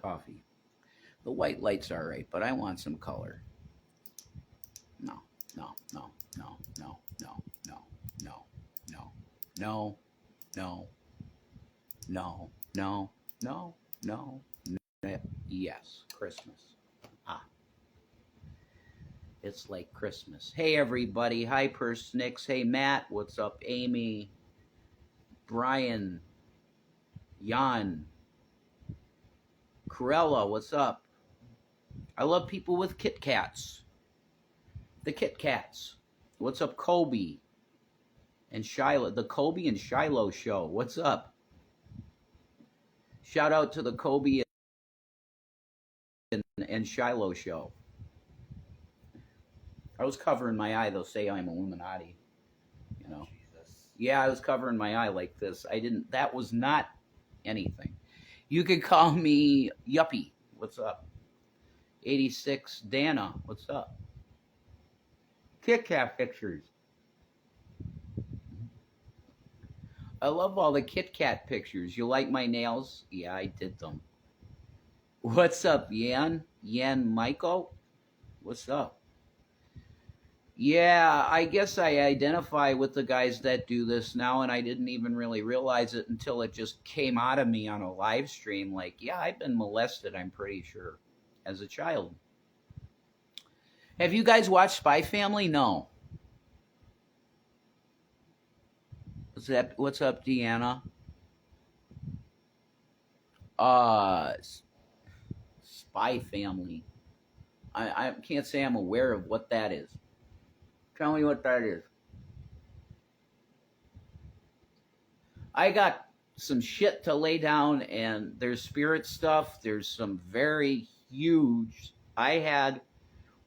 Coffee. The white light's all right, but I want some color. No, no, no, no, no, no, no, no, no, no, no, no, no, no, no, no. Yes, Christmas. Ah, it's like Christmas. Hey, everybody. Hi, Persnix. Hey, Matt. What's up? Amy, Brian, Jan, Corella. What's up? I love people with Kit Kats. The Kit Kats. What's up, Kobe and Shiloh? The Kobe and Shiloh show. What's up? Shout out to the Kobe and Shiloh show. I was covering my eye. They'll say I'm Illuminati. You know. Jesus. Yeah, I was covering my eye like this. I didn't. That was not anything. You could call me Yuppie. What's up? 86 Dana. What's up? Kit Kat pictures. I love all the Kit Kat pictures. You like my nails? Yeah, I did them. What's up, Yan? Yan Michael? What's up? Yeah, I guess I identify with the guys that do this now, and I didn't even really realize it until it just came out of me on a live stream. Like, yeah, I've been molested, I'm pretty sure, as a child. Have you guys watched Spy Family? No. What's up, Deanna? Spy Family. I can't say I'm aware of what that is. Tell me what that is. I got some shit to lay down, and there's spirit stuff. There's some very huge.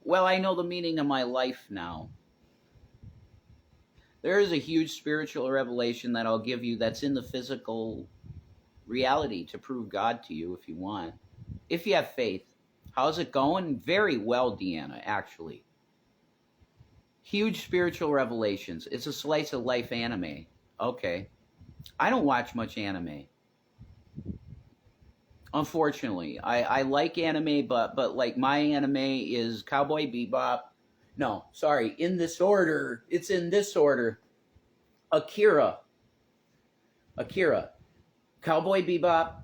Well, I know the meaning of my life now. There is a huge spiritual revelation that I'll give you that's in the physical reality to prove God to you if you want. If you have faith. How's it going? Very well, Deanna, actually. Huge spiritual revelations. It's a slice of life anime. Okay. I don't watch much anime. Unfortunately. I like anime, but like my anime is Cowboy Bebop. No, sorry, in this order. It's in this order. Akira. Cowboy Bebop.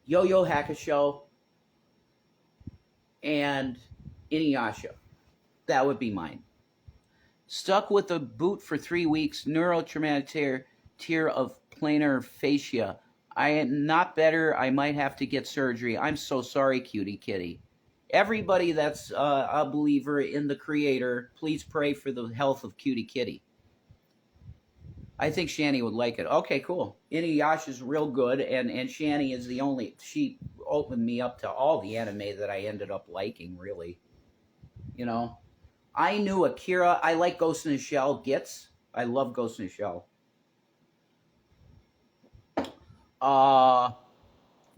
Yo-Yo Hakusho. And Inuyasha. That would be mine. Stuck with a boot for 3 weeks. Neurotraumatic tear of planar fascia. I am not better. I might have to get surgery. I'm so sorry, cutie kitty. Everybody that's a believer in the Creator, please pray for the health of cutie kitty. I think Shanny would like it. Okay, cool. Inuyasha's real good, and Shanny is the only... She opened me up to all the anime that I ended up liking, really. You know? I knew Akira. I like Ghost in the Shell. Gits. I love Ghost in the Shell.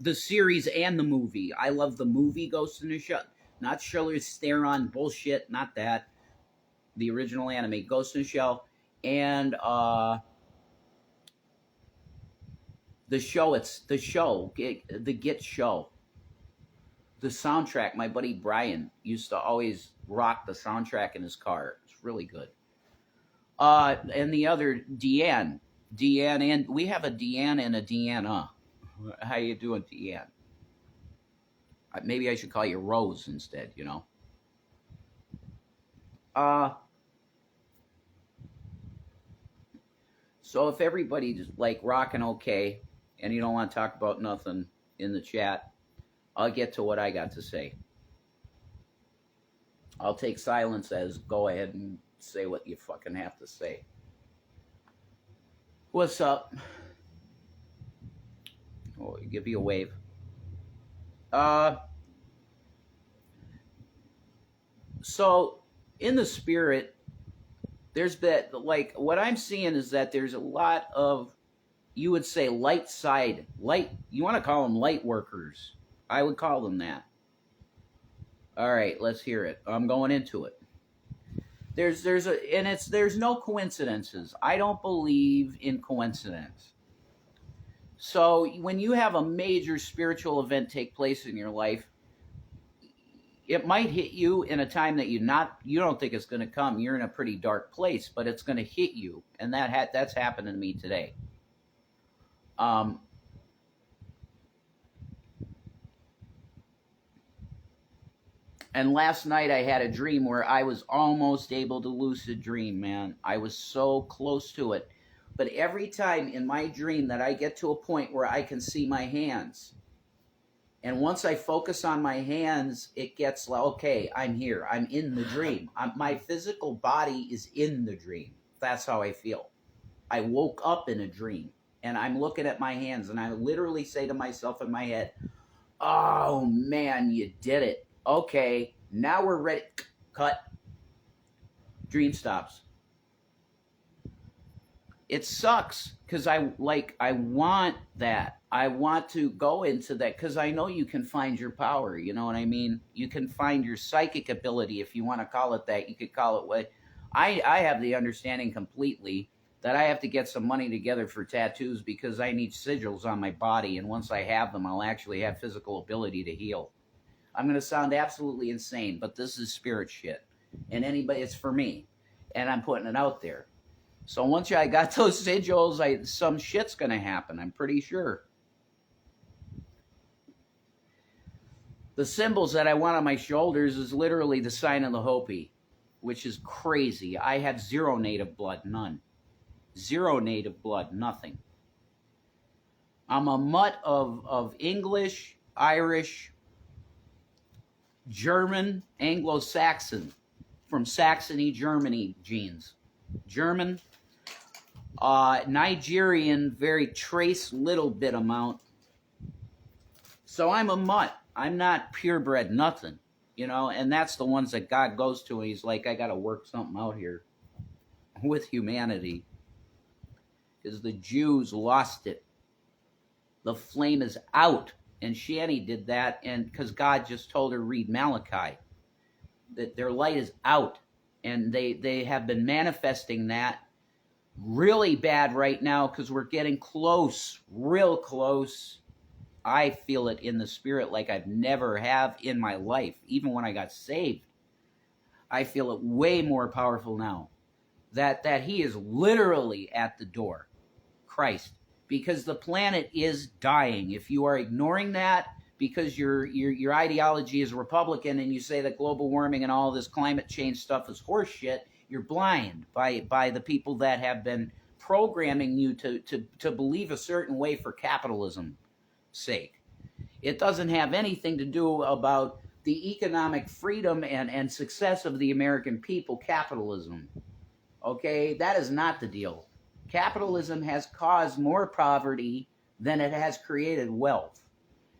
The series and the movie. I love the movie Ghost in the Shell. Not Shiller's Theron bullshit. Not that. The original anime. Ghost in the Shell. And the show. It's the show. The Git show. The soundtrack. My buddy Brian used to always rock the soundtrack in his car. It's really good. And the other, Deanne, and we have a Deanne and a Deanna. How you doing, Deanne? Maybe I should call you Rose instead, you know. So if everybody's like rocking okay, and you don't want to talk about nothing in the chat, I'll get to what I got to say. I'll take silence as go ahead and say what you fucking have to say. What's up? Oh, give you a wave. So in the spirit, there's that, like, what I'm seeing is that there's a lot of, you would say, light side, you want to call them light workers. I would call them that. All right, let's hear it. I'm going into it. There's no coincidences. I don't believe in coincidence. So when you have a major spiritual event take place in your life, it might hit you in a time that you don't think it's going to come. You're in a pretty dark place, but it's going to hit you, and that's happened to me today. Um, and last night I had a dream where I was almost able to lucid dream, man. I was so close to it. But every time in my dream that I get to a point where I can see my hands, and once I focus on my hands, it gets like, okay, I'm here. I'm in the dream. My physical body is in the dream. That's how I feel. I woke up in a dream, and I'm looking at my hands, and I literally say to myself in my head, oh, man, you did it. Okay, now we're ready. Cut. Dream stops. It sucks because I want that. I want to go into that because I know you can find your power. You know what I mean? You can find your psychic ability, if you want to call it that. You could call it what I have the understanding completely that I have to get some money together for tattoos because I need sigils on my body, and once I have them, I'll actually have physical ability to heal. I'm going to sound absolutely insane, but this is spirit shit, and anybody, it's for me, and I'm putting it out there. So once I got those sigils, some shit's going to happen, I'm pretty sure. The symbols that I want on my shoulders is literally the sign of the Hopi, which is crazy. I have zero native blood, none. Zero native blood, nothing. I'm a mutt of English, Irish, German, Anglo-Saxon, from Saxony, Germany genes. German, Nigerian, very trace little bit amount. So I'm a mutt. I'm not purebred nothing, you know, and that's the ones that God goes to, and he's like, I got to work something out here with humanity, because the Jews lost it. The flame is out, and Shanny did that, and because God just told her, read Malachi, that their light is out, and they have been manifesting that really bad right now because we're getting close, real close. I feel it in the spirit like I've never have in my life. Even when I got saved, I feel it way more powerful now. That he is literally at the door, Christ, because the planet is dying. If you are ignoring that because your ideology is Republican and you say that global warming and all this climate change stuff is horseshit, you're blind by the people that have been programming you to believe a certain way for capitalism's sake. It doesn't have anything to do about the economic freedom and success of the American people, capitalism. Okay, that is not the deal. Capitalism has caused more poverty than it has created wealth.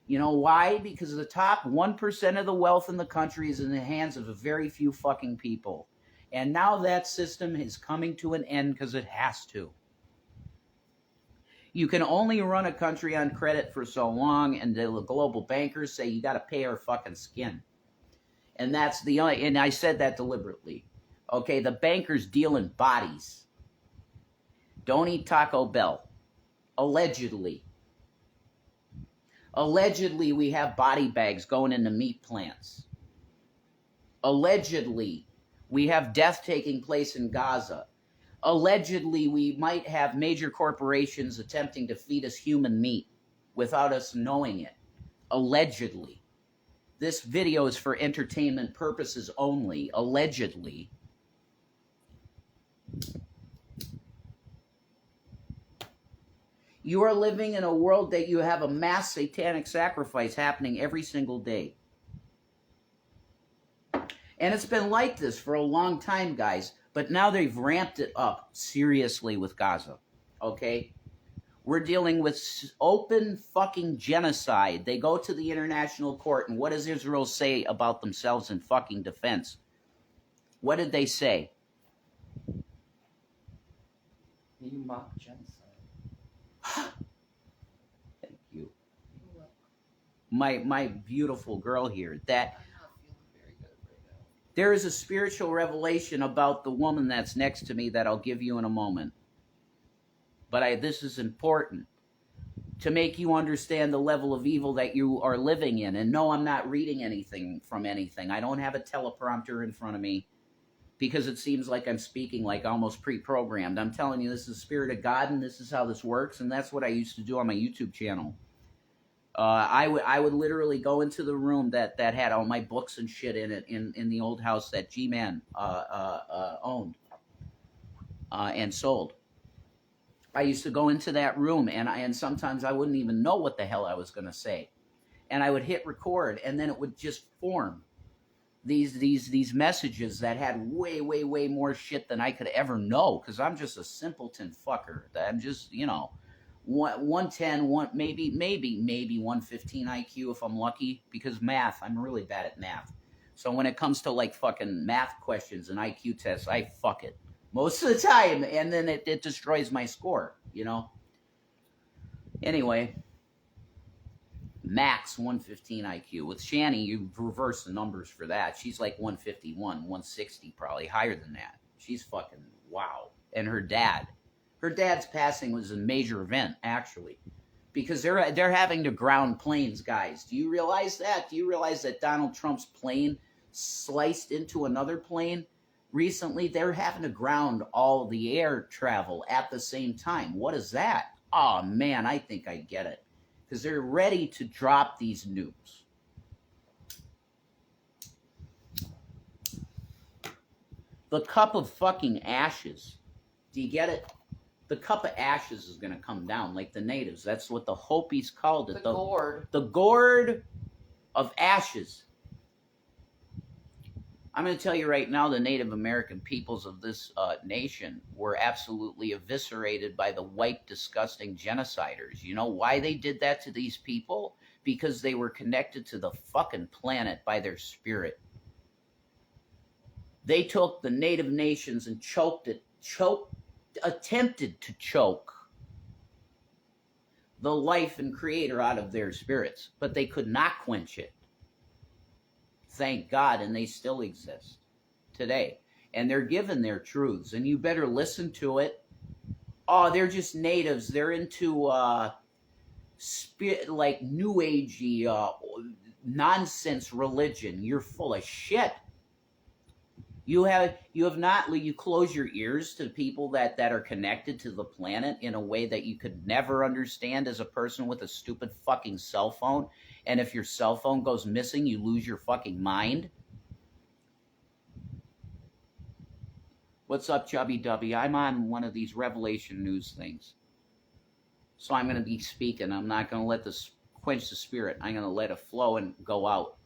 You know why? Because the top 1% of the wealth in the country is in the hands of a very few fucking people. And now that system is coming to an end because it has to. You can only run a country on credit for so long, and the global bankers say you got to pay our fucking skin. And that's the only, and I said that deliberately. Okay, the bankers deal in bodies. Don't eat Taco Bell. Allegedly. Allegedly, we have body bags going into meat plants. Allegedly, we have death taking place in Gaza. Allegedly, we might have major corporations attempting to feed us human meat without us knowing it. Allegedly. This video is for entertainment purposes only. Allegedly. You are living in a world that you have a mass satanic sacrifice happening every single day. And it's been like this for a long time, guys. But now they've ramped it up seriously with Gaza. Okay? We're dealing with open fucking genocide. They go to the international court, and what does Israel say about themselves in fucking defense? What did they say? You mock genocide. Thank you. My beautiful girl here. That There is a spiritual revelation about the woman that's next to me that I'll give you in a moment. But this is important to make you understand the level of evil that you are living in. And no, I'm not reading anything from anything. I don't have a teleprompter in front of me because it seems like I'm speaking like almost pre-programmed. I'm telling you, this is the Spirit of God, and this is how this works, and that's what I used to do on my YouTube channel. I would literally go into the room that had all my books and shit in it in the old house that G-Man owned and sold. I used to go into that room, and sometimes I wouldn't even know what the hell I was going to say, and I would hit record, and then it would just form these messages that had way more shit than I could ever know, because I'm just a simpleton fucker. I'm just 110, maybe 115 IQ if I'm lucky, because math, I'm really bad at math. So when it comes to like fucking math questions and IQ tests, I fuck it most of the time, and then it destroys my score, Anyway, max 115 IQ. With Shanny, you reverse the numbers for that. She's like 151, 160, probably higher than that. She's fucking wow. And her dad's passing was a major event, actually, because they're having to ground planes, guys. Do you realize that? Do you realize that Donald Trump's plane sliced into another plane recently? They're having to ground all the air travel at the same time. What is that? Oh man, I think I get it. Because they're ready to drop these nukes. The cup of fucking ashes. Do you get it? The cup of ashes is going to come down like the natives. That's what the Hopis called it. The gourd. The gourd of ashes. I'm going to tell you right now, the Native American peoples of this nation were absolutely eviscerated by the white, disgusting genociders. You know why they did that to these people? Because they were connected to the fucking planet by their spirit. They took the native nations and attempted to choke the life and creator out of their spirits, but they could not quench it. Thank God, and they still exist today. And they're given their truths, and you better listen to it. Oh, they're just natives. They're into like new agey nonsense religion. You're full of shit. You close your ears to people that are connected to the planet in a way that you could never understand as a person with a stupid fucking cell phone. And if your cell phone goes missing, you lose your fucking mind. What's up, Chubby Dubby? I'm on one of these Revelation News things. So I'm going to be speaking. I'm not going to let this quench the spirit. I'm going to let it flow and go out.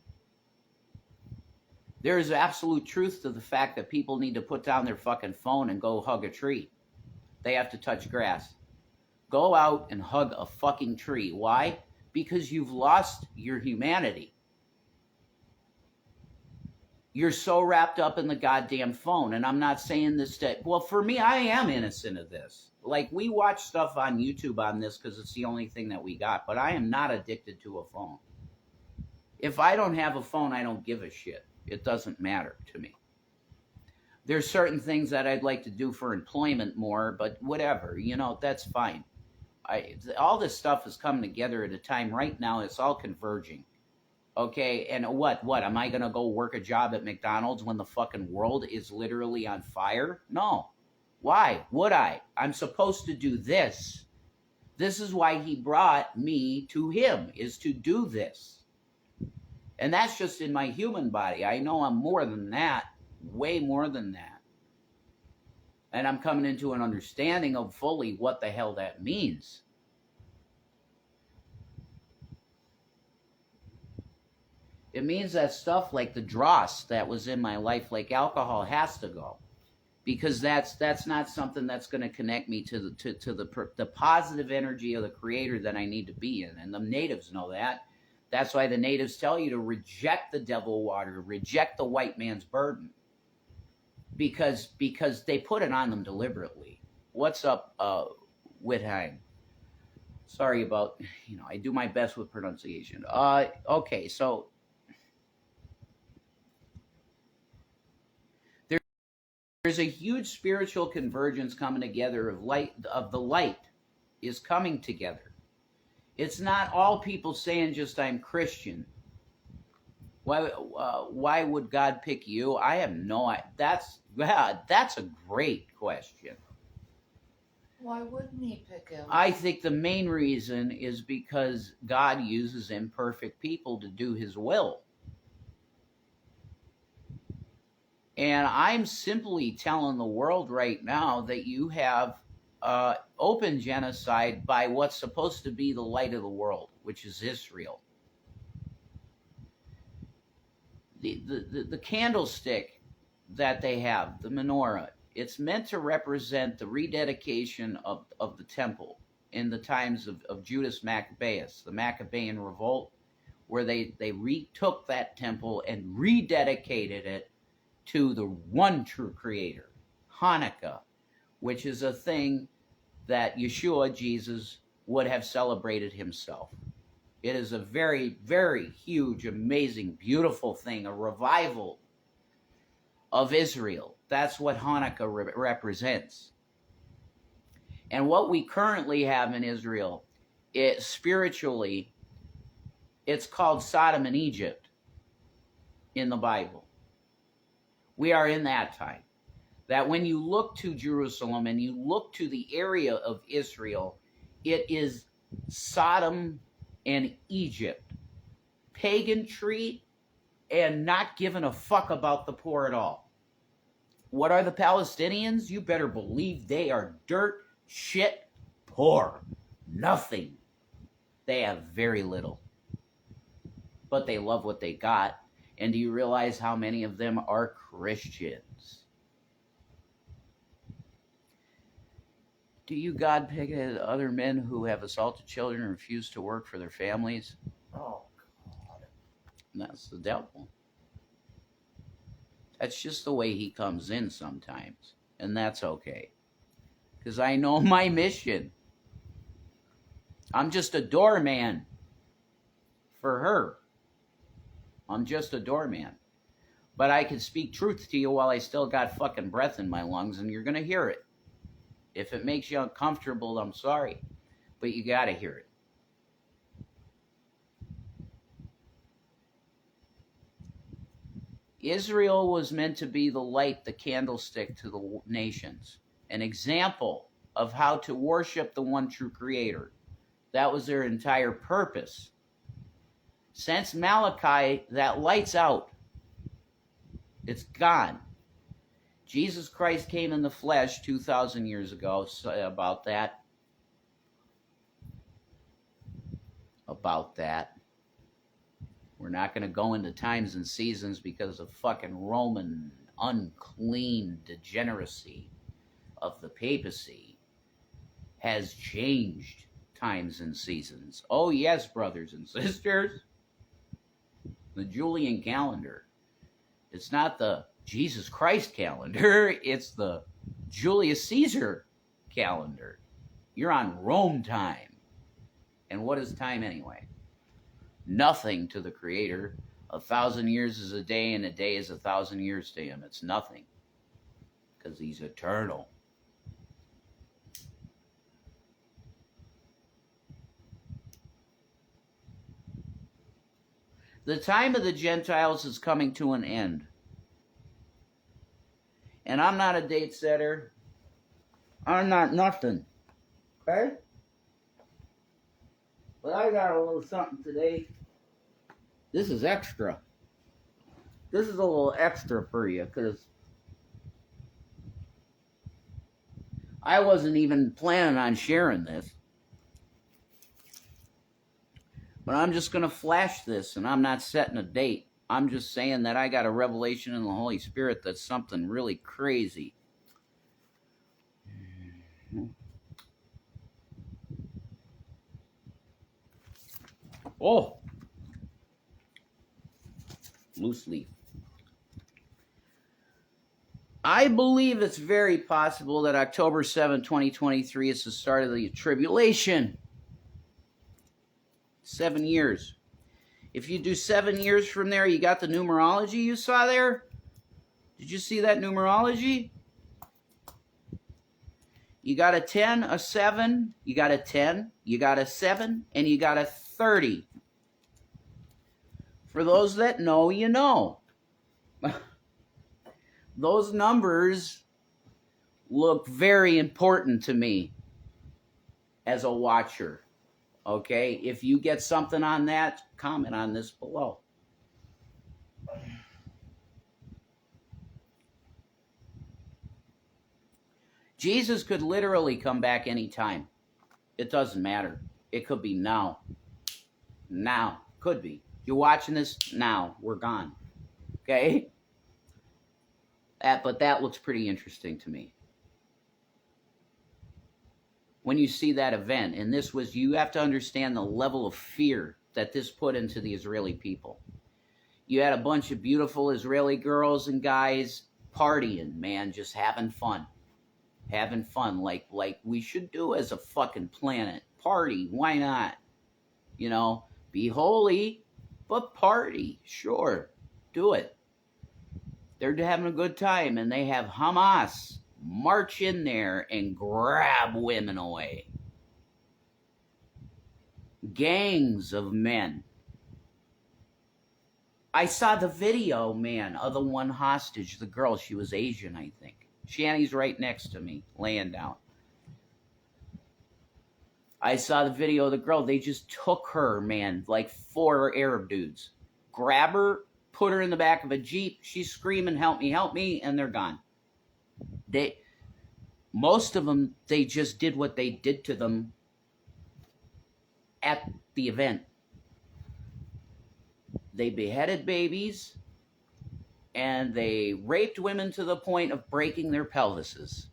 There is absolute truth to the fact that people need to put down their fucking phone and go hug a tree. They have to touch grass. Go out and hug a fucking tree. Why? Because you've lost your humanity. You're so wrapped up in the goddamn phone. And I'm not saying this well, for me, I am innocent of this. Like, we watch stuff on YouTube on this because it's the only thing that we got. But I am not addicted to a phone. If I don't have a phone, I don't give a shit. It doesn't matter to me. There's certain things that I'd like to do for employment more, but whatever, that's fine. All this stuff is coming together at a time right now. It's all converging. Okay, and what? Am I going to go work a job at McDonald's when the fucking world is literally on fire? No. Why would I? I'm supposed to do this. This is why he brought me to him, is to do this. And that's just in my human body. I know I'm more than that, way more than that. And I'm coming into an understanding of fully what the hell that means. It means that stuff like the dross that was in my life, like alcohol, has to go. Because that's not something that's going to connect me to the positive energy of the creator that I need to be in. And the natives know that. That's why the natives tell you to reject the devil water, reject the white man's burden. Because they put it on them deliberately. What's up, Whitheim? Sorry about, I do my best with pronunciation. Okay, so There's a huge spiritual convergence coming together of the light is coming together. It's not all people saying just I'm Christian. Why would God pick you? I have no idea. That's a great question. Why wouldn't he pick him? I think the main reason is because God uses imperfect people to do his will. And I'm simply telling the world right now that you have open genocide by what's supposed to be the light of the world, which is Israel. The candlestick that they have, the menorah, it's meant to represent the rededication of the temple in the times of Judas Maccabeus, the Maccabean revolt, where they retook that temple and rededicated it to the one true creator, Hanukkah, which is a thing that Yeshua, Jesus, would have celebrated himself. It is a very, very huge, amazing, beautiful thing, a revival of Israel. That's what Hanukkah represents. And what we currently have in Israel, spiritually, it's called Sodom and Egypt in the Bible. We are in that time. That when you look to Jerusalem and you look to the area of Israel, it is Sodom and Egypt. Pagantry and not giving a fuck about the poor at all. What are the Palestinians? You better believe they are dirt, shit, poor. Nothing. They have very little. But they love what they got. And do you realize how many of them are Christians? Do you God pick other men who have assaulted children and refuse to work for their families? Oh, God. That's the devil. That's just the way he comes in sometimes. And that's okay. Because I know my mission. I'm just a doorman for her. I'm just a doorman. But I can speak truth to you while I still got fucking breath in my lungs, and you're going to hear it. If it makes you uncomfortable, I'm sorry. But you got to hear it. Israel was meant to be the light, the candlestick to the nations. An example of how to worship the one true creator. That was their entire purpose. Since Malachi, that light's out. It's gone. Jesus Christ came in the flesh 2,000 years ago. So about that. We're not going to go into times and seasons because of fucking Roman unclean degeneracy of the papacy has changed times and seasons. Oh yes, brothers and sisters. The Julian calendar. It's not the Jesus Christ calendar. It's the Julius Caesar calendar. You're on Rome time. And what is time anyway? Nothing to the Creator. 1,000 years is a day, and a day is 1,000 years to him. It's nothing. Because he's eternal. The time of the Gentiles is coming to an end. And I'm not a date setter. I'm not nothing. Okay? But I got a little something today. This is extra. This is a little extra for you, because I wasn't even planning on sharing this. But I'm just going to flash this, and I'm not setting a date. I'm just saying that I got a revelation in the Holy Spirit that's something really crazy. Oh! Loose leaf. I believe it's very possible that October 7, 2023 is the start of the tribulation. 7 years. If you do 7 years from there, you got the numerology you saw there? Did you see that numerology? You got a 10, a 7, you got a 10, you got a 7, and you got a 30. For those that know, you know. Those numbers look very important to me as a watcher. Okay? If you get something on that, comment on this below. Jesus could literally come back anytime. It doesn't matter. It could be now. Now. Could be. You're watching this now. We're gone. Okay? But that looks pretty interesting to me. When you see that event, and this was, you have to understand the level of fear that this put into the Israeli people. You had a bunch of beautiful Israeli girls and guys partying, man, just having fun. Having fun like we should do as a fucking planet. Party, why not? You know, be holy, but party, sure, do it. They're having a good time, and they have Hamas march in there and grab women away. Gangs of men. I saw the video, man, of the one hostage, the girl. She was Asian, I think. Shanny's right next to me, laying down. I saw the video of the girl. They just took her, man, like 4 Arab dudes. Grab her, put her in the back of a Jeep. She's screaming, help me, and they're gone. Most of them, they just did what they did to them at the event. They beheaded babies, and they raped women to the point of breaking their pelvises.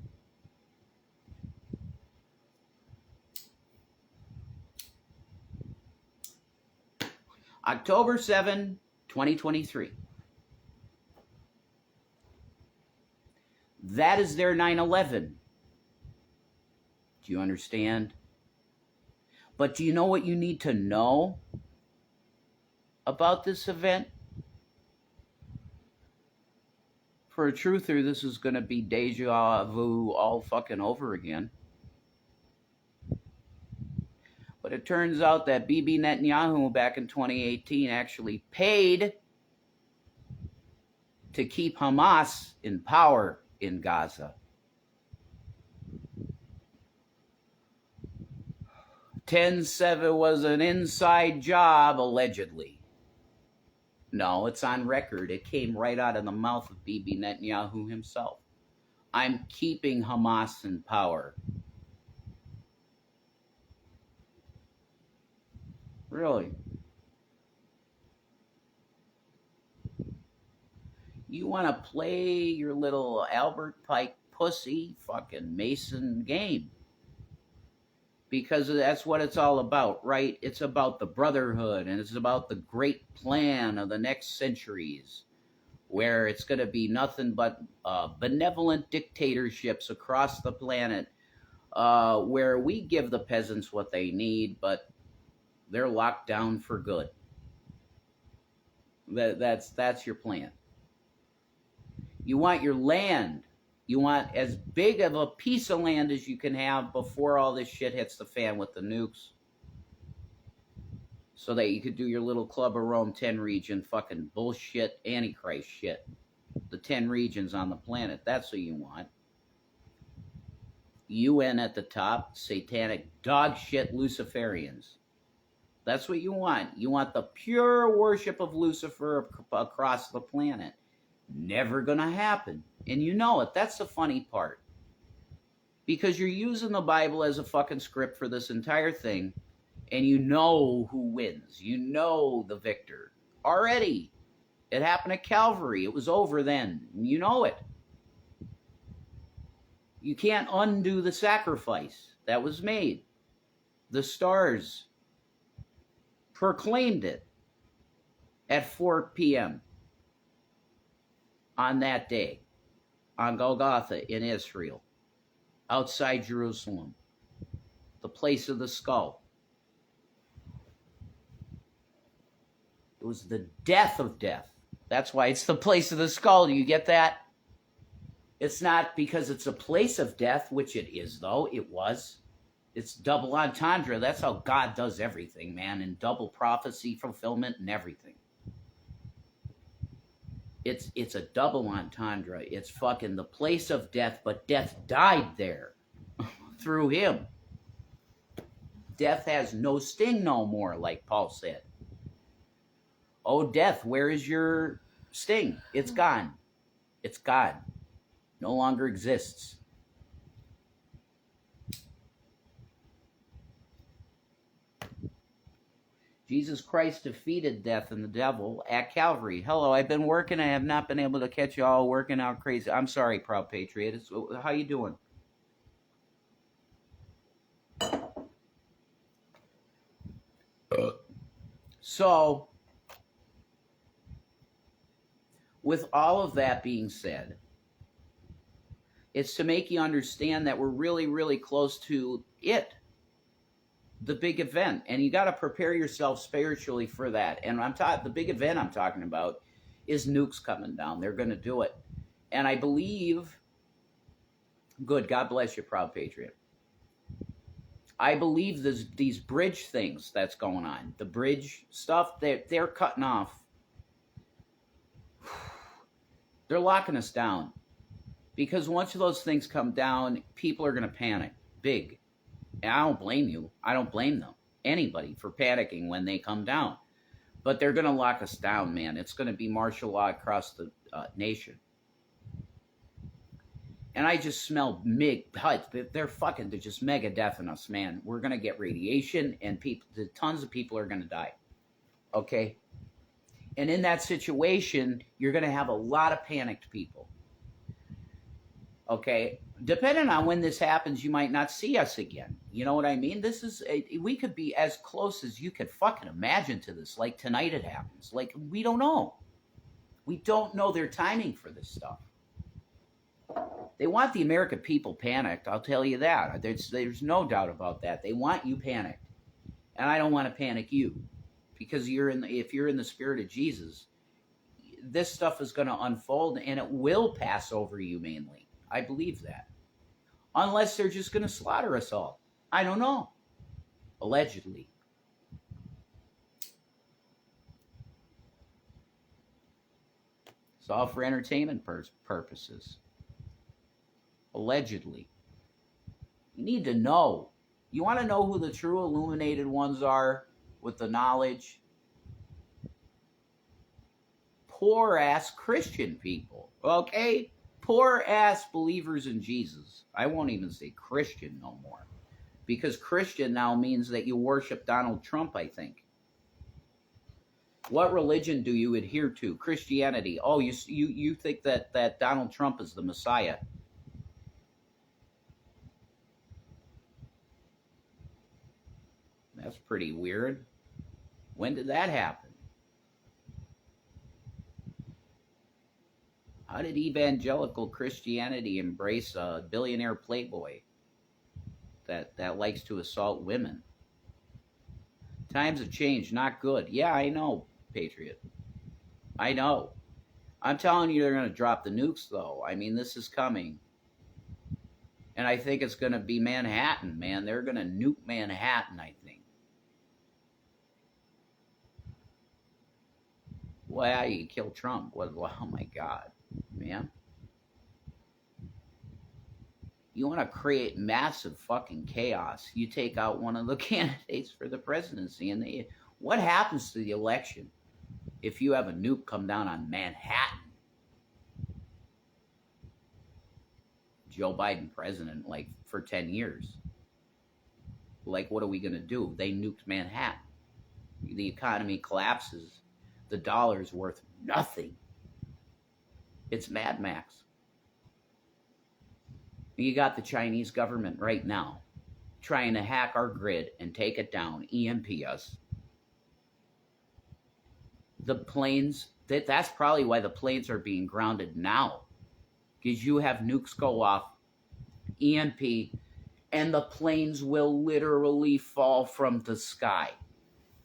October 7, 2023. That is their 9/11. Do you understand? But do you know what you need to know about this event? For a truther, this is going to be deja vu all fucking over again. But it turns out that Bibi Netanyahu back in 2018 actually paid to keep Hamas in power in Gaza. 10/7 was an inside job, allegedly. No, it's on record. It came right out of the mouth of Bibi Netanyahu himself. I'm keeping Hamas in power. Really? You want to play your little Albert Pike pussy fucking Mason game. Because that's what it's all about, right? It's about the brotherhood, and it's about the great plan of the next centuries, where it's going to be nothing but benevolent dictatorships across the planet, where we give the peasants what they need, but they're locked down for good. That's your plan. You want your land. You want as big of a piece of land as you can have before all this shit hits the fan with the nukes. So that you could do your little Club of Rome 10 region fucking bullshit Antichrist shit. The 10 regions on the planet. That's what you want. UN at the top, satanic dog shit Luciferians. That's what you want. You want the pure worship of Lucifer across the planet. Never gonna happen. And you know it. That's the funny part. Because you're using the Bible as a fucking script for this entire thing, and you know who wins. You know the victor. Already. It happened at Calvary. It was over then. You know it. You can't undo the sacrifice that was made. The stars proclaimed it at 4 p.m. on that day, on Golgotha in Israel, outside Jerusalem, the place of the skull. It was the death of death. That's why it's the place of the skull. Do you get that? It's not because it's a place of death, which it is, though. It was. It's double entendre. That's how God does everything, man, and double prophecy fulfillment and everything. It's a double entendre. It's fucking the place of death, but death died there through him. Death has no sting no more, like Paul said. Oh, death, where is your sting? It's gone. It's gone. No longer exists. Jesus Christ defeated death and the devil at Calvary. Hello, I've been working. I have not been able to catch you all working out crazy. I'm sorry, Proud Patriot. How you doing? So, with all of that being said, it's to make you understand that we're really, really close to it. The big event, and you got to prepare yourself spiritually for that. And the big event I'm talking about is nukes coming down. They're going to do it, and I believe. Good, God bless you, Proud Patriot. I believe these bridge things that's going on, the bridge stuff that they're cutting off. They're locking us down because once those things come down, people are going to panic big. And I don't blame you. I don't blame them. Anybody for panicking when they come down. But they're going to lock us down, man. It's going to be martial law across the nation. And I just smell they're just mega deathing us, man. We're going to get radiation and tons of people are going to die. Okay? And in that situation, you're going to have a lot of panicked people. Okay? Depending on when this happens, you might not see us again. You know what I mean? We could be as close as you could fucking imagine to this. Like tonight it happens. Like, we don't know. We don't know their timing for this stuff. They want the American people panicked. I'll tell you that. There's no doubt about that. They want you panicked. And I don't want to panic you. Because if you're in the spirit of Jesus, this stuff is going to unfold and it will pass over you mainly. I believe that. Unless they're just going to slaughter us all. I don't know. Allegedly. It's all for entertainment purposes. Allegedly. You need to know. You want to know who the true illuminated ones are with the knowledge? Poor ass Christian people. Okay? Poor ass believers in Jesus. I won't even say Christian no more. Because Christian now means that you worship Donald Trump, I think. What religion do you adhere to? Christianity. Oh, you think that Donald Trump is the Messiah. That's pretty weird. When did that happen? How did evangelical Christianity embrace a billionaire playboy that likes to assault women? Times have changed, not good. Yeah, I know, Patriot. I know. I'm telling you they're going to drop the nukes, though. I mean, this is coming. And I think it's going to be Manhattan, man. They're going to nuke Manhattan, I think. Well, you kill Trump. Oh, my God, man. You want to create massive fucking chaos. You take out one of the candidates for the presidency. And what happens to the election if you have a nuke come down on Manhattan? Joe Biden president, like, for 10 years. Like, what are we going to do? They nuked Manhattan. The economy collapses. The dollar's worth nothing. It's Mad Max. You got the Chinese government right now trying to hack our grid and take it down, EMP us. The planes, that's probably why the planes are being grounded now. Because you have nukes go off, EMP, and the planes will literally fall from the sky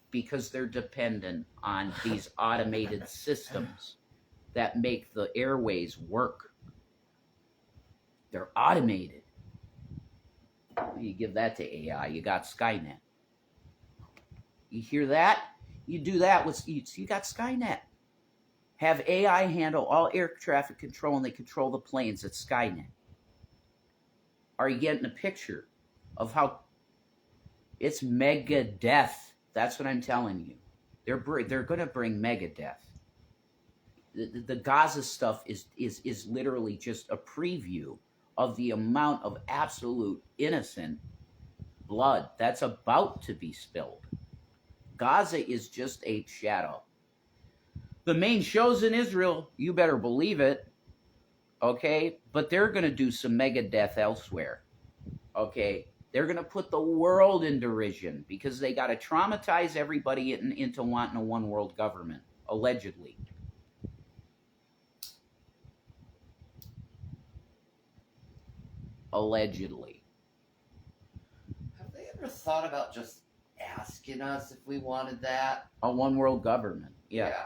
because they're dependent on these automated systems that make the airways work. They're automated. You give that to AI, you got Skynet. You hear that? You do that with, you got Skynet. Have AI handle all air traffic control and they control the planes at Skynet. Are you getting a picture of how it's mega death? That's what I'm telling you. They're going to bring mega death. The Gaza stuff is literally just a preview of the amount of absolute innocent blood that's about to be spilled. Gaza is just a shadow. The main shows in Israel, you better believe it, okay? But they're going to do some mega death elsewhere, okay? They're going to put the world in derision because they got to traumatize everybody into wanting a one world government, allegedly. Allegedly. Have they ever thought about just asking us if we wanted that? A one world government, yeah.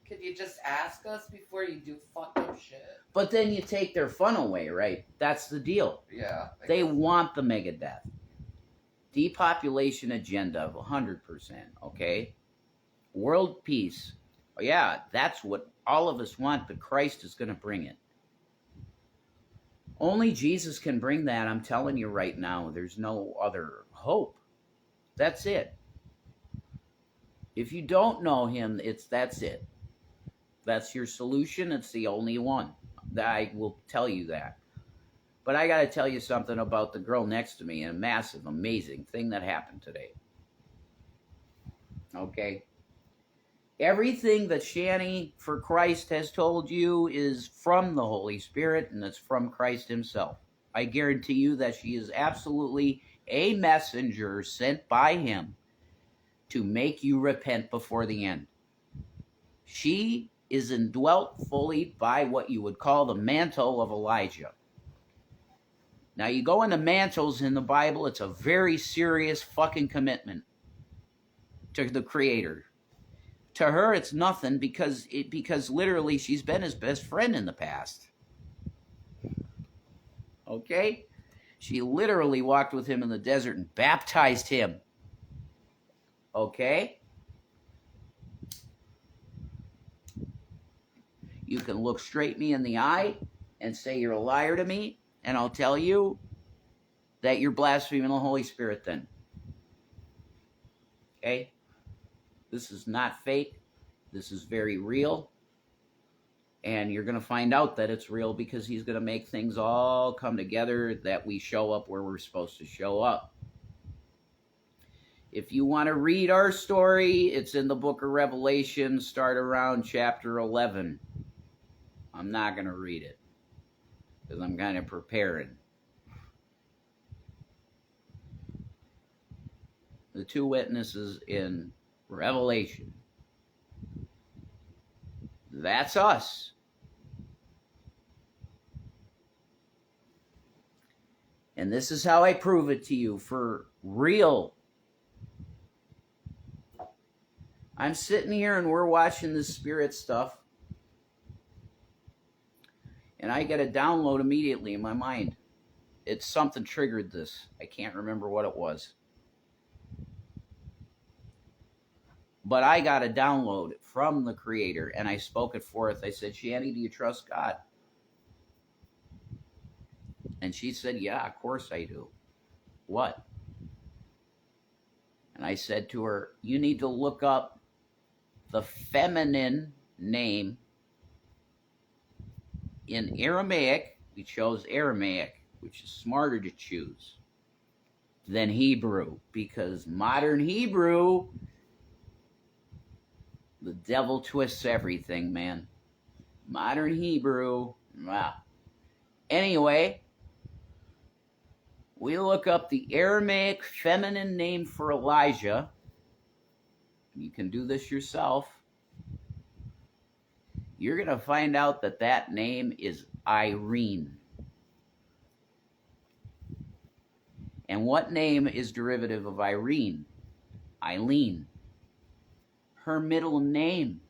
Could you just ask us before you do fucking shit? But then you take their fun away, right? That's the deal. Yeah. They want the mega death. Depopulation agenda of 100%, okay? World peace. Oh, yeah, that's what all of us want, but Christ is going to bring it. Only Jesus can bring that. I'm telling you right now, there's no other hope. That's it. If you don't know him, that's it. That's your solution. It's the only one. I will tell you that. But I got to tell you something about the girl next to me, a massive, amazing thing that happened today. Okay? Everything that Shanny for Christ has told you is from the Holy Spirit, and it's from Christ himself. I guarantee you that she is absolutely a messenger sent by him to make you repent before the end. She is indwelt fully by what you would call the mantle of Elijah. Now, you go into mantles in the Bible, it's a very serious fucking commitment to the Creator. To her, it's nothing because literally she's been his best friend in the past. Okay? She literally walked with him in the desert and baptized him. Okay? You can look straight me in the eye and say you're a liar to me, and I'll tell you that you're blaspheming the Holy Spirit then. Okay? This is not fake. This is very real. And you're going to find out that it's real because he's going to make things all come together that we show up where we're supposed to show up. If you want to read our story, it's in the book of Revelation, start around chapter 11. I'm not going to read it because I'm kind of preparing. The two witnesses in Revelation. That's us. And this is how I prove it to you for real. I'm sitting here and we're watching this spirit stuff. And I get a download immediately in my mind. It's something triggered this. I can't remember what it was. But I got a download from the Creator, and I spoke it forth. I said, Shanny, do you trust God? And she said, yeah, of course I do. What? And I said to her, you need to look up the feminine name in Aramaic. We chose Aramaic, which is smarter to choose than Hebrew, because modern Hebrew, the devil twists everything, man. Modern Hebrew, wow. Anyway, we look up the Aramaic feminine name for Elijah. You can do this yourself. You're going to find out that that name is Irene. And what name is derivative of Irene? Eileen. Her middle name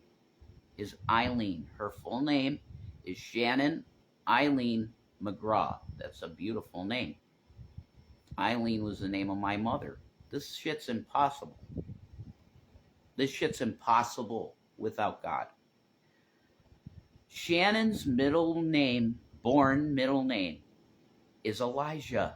is Eileen. Her full name is Shannon Eileen McGraw. That's a beautiful name. Eileen was the name of my mother. This shit's impossible. This shit's impossible without God. Shannon's middle name, born middle name, is Elijah.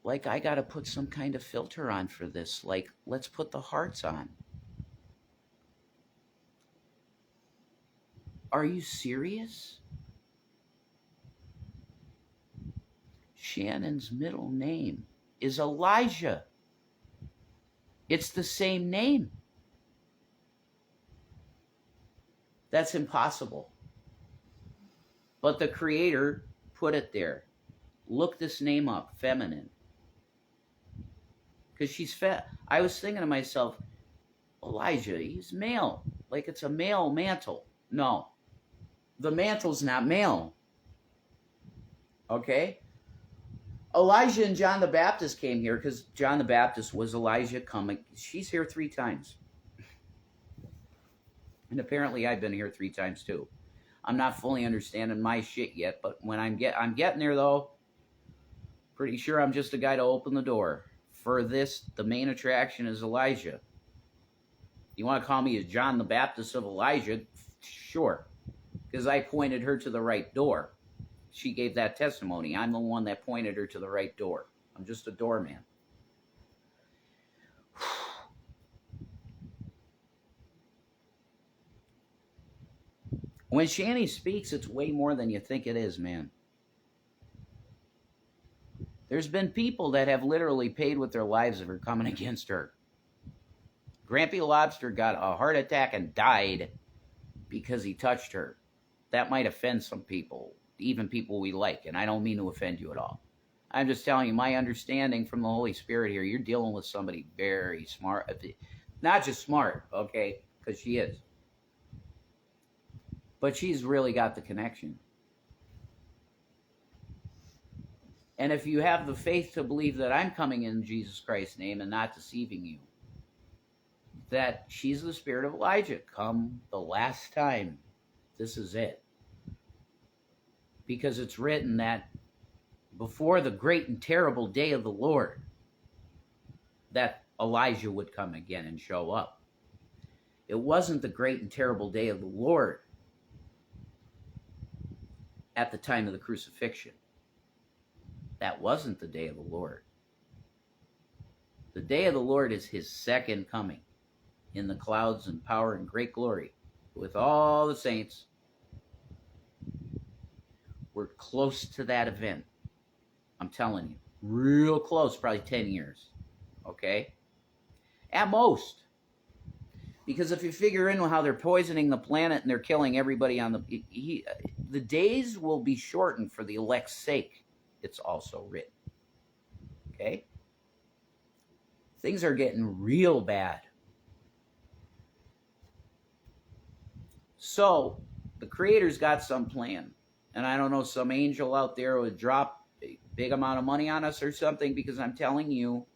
Like, I gotta put some kind of filter on for this. Like, let's put the hearts on. Are you serious? Shannon's middle name is Elijah. It's the same name. That's impossible. But the Creator put it there. Look this name up, feminine. Because she's fat. I was thinking to myself, Elijah, he's male. Like it's a male mantle. No. The mantle's not male. Okay? Elijah and John the Baptist came here because John the Baptist was Elijah coming. She's here 3 times. And apparently I've been here 3 times too. I'm not fully understanding my shit yet, but when I'm getting there though. Pretty sure I'm just a guy to open the door. For this, the main attraction is Elijah. You want to call me as John the Baptist of Elijah? Sure. Because I pointed her to the right door. She gave that testimony. I'm the one that pointed her to the right door. I'm just a doorman. When Shanny speaks, it's way more than you think it is, man. There's been people that have literally paid with their lives for coming against her. Grampy Lobster got a heart attack and died because he touched her. That might offend some people, even people we like, and I don't mean to offend you at all. I'm just telling you my understanding from the Holy Spirit here. You're dealing with somebody very smart. Not just smart, okay, because she is. But she's really got the connection. And if you have the faith to believe that I'm coming in Jesus Christ's name and not deceiving you, that she's the spirit of Elijah, come the last time. This is it. Because it's written that before the great and terrible day of the Lord, that Elijah would come again and show up. It wasn't the great and terrible day of the Lord at the time of the crucifixion. That wasn't the day of the Lord. The day of the Lord is his second coming in the clouds and power and great glory with all the saints. We're close to that event. I'm telling you. Real close, probably 10 years. Okay? At most. Because if you figure in how they're poisoning the planet and they're killing everybody on the days will be shortened for the elect's sake. It's also written. Okay? Things are getting real bad. So, the Creator's got some plan. And I don't know, some angel out there would drop a big amount of money on us or something, because I'm telling you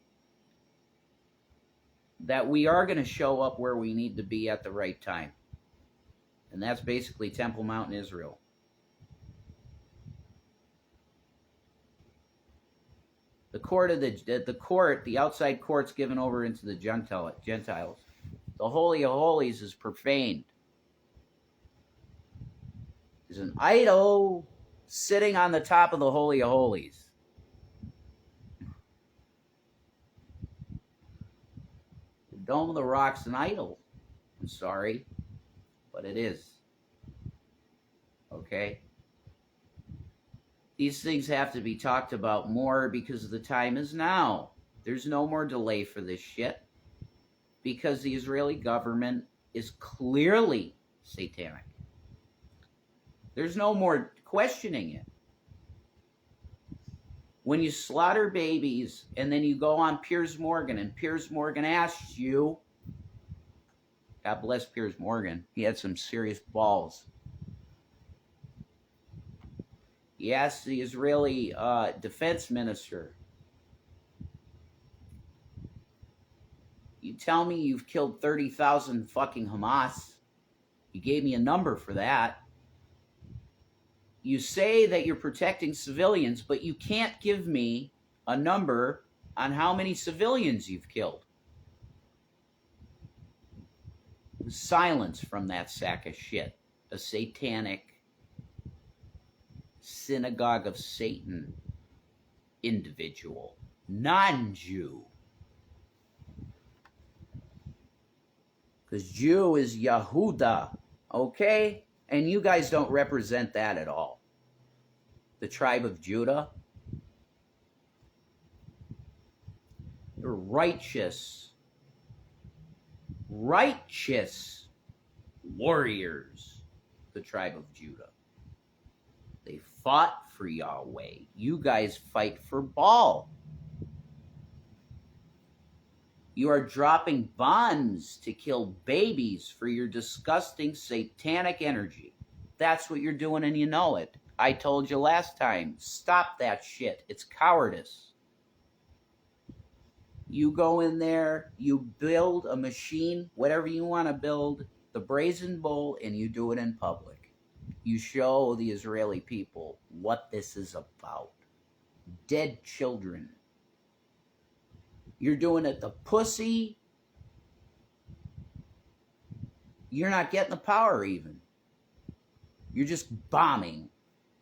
that we are going to show up where we need to be at the right time. And that's basically Temple Mount in Israel. The outside court's given over into the Gentiles. The Holy of Holies is profaned. There's an idol sitting on the top of the Holy of Holies. The Dome of the Rock's an idol. I'm sorry, but it is. Okay? These things have to be talked about more because the time is now. There's no more delay for this shit because the Israeli government is clearly satanic. There's no more questioning it. When you slaughter babies and then you go on Piers Morgan and Piers Morgan asks you, God bless Piers Morgan, he had some serious balls. He asked the Israeli defense minister, You tell me you've killed 30,000 fucking Hamas. You gave me a number for that. You say that you're protecting civilians, but you can't give me a number on how many civilians you've killed. Silence from that sack of shit. A satanic synagogue of Satan individual. Non-Jew. Because Jew is Yehuda, okay? And you guys don't represent that at all. The tribe of Judah. They're righteous warriors, the tribe of Judah. They fought for Yahweh. You guys fight for Baal. You are dropping bombs to kill babies for your disgusting satanic energy. That's what you're doing, and you know it. I told you last time, stop that shit. It's cowardice. You go in there, you build a machine, whatever you want to build, the brazen bull, and you do it in public. You show the Israeli people what this is about. Dead children. You're doing it the pussy. You're not getting the power even. You're just bombing.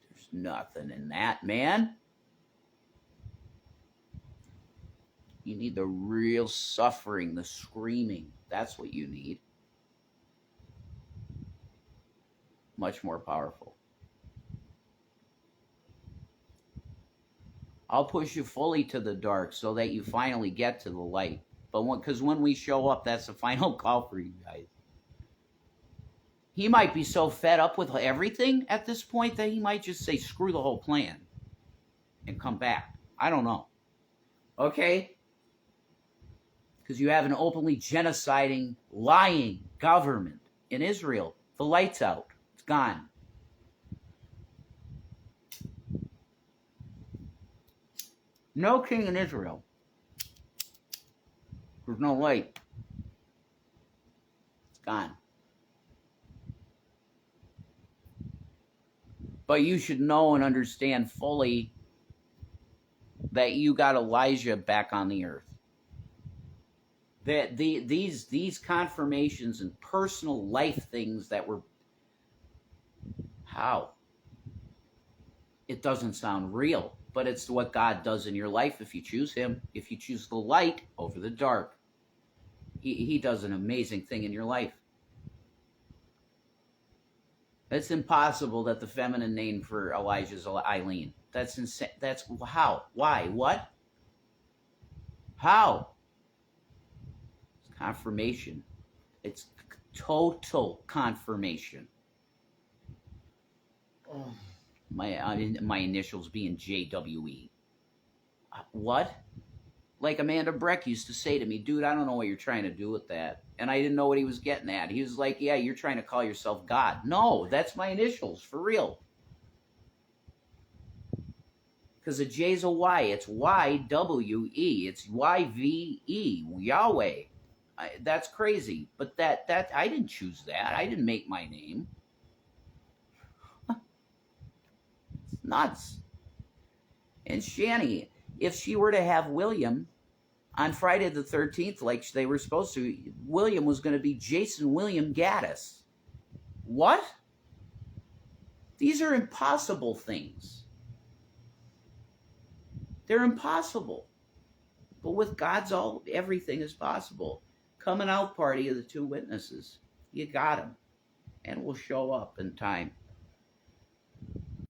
There's nothing in that, man. You need the real suffering, the screaming. That's what you need. Much more powerful. I'll push you fully to the dark so that you finally get to the light. But because when we show up, that's the final call for you guys. He might be so fed up with everything at this point that he might just say, screw the whole plan and come back. I don't know. Okay? Because you have an openly genociding, lying government in Israel. The light's out. It's gone. No king in Israel. There's no light. It's gone. But you should know and understand fully that you got Elijah back on the earth. That these confirmations and personal life things that were... How? It doesn't sound real. But it's what God does in your life if you choose him. If you choose the light over the dark. He does an amazing thing in your life. It's impossible that the feminine name for Elijah is Eileen. That's insane. That's how? Why? What? How? It's confirmation. It's total confirmation. Oh. My initials being JWE. What? Like Amanda Breck used to say to me, dude, I don't know what you're trying to do with that. And I didn't know what he was getting at. He was like, yeah, you're trying to call yourself God. No, that's my initials, for real. Because a J's a Y. It's YWE. It's YVE. Yahweh. That's crazy. But that I didn't choose that. I didn't make my name. Nuts. And Shanny, if she were to have William on Friday the 13th, like they were supposed to, William was going to be Jason William Gaddis. What? These are impossible things. They're impossible. But with God's everything is possible. Coming out party of the two witnesses. You got them. And we'll show up in time.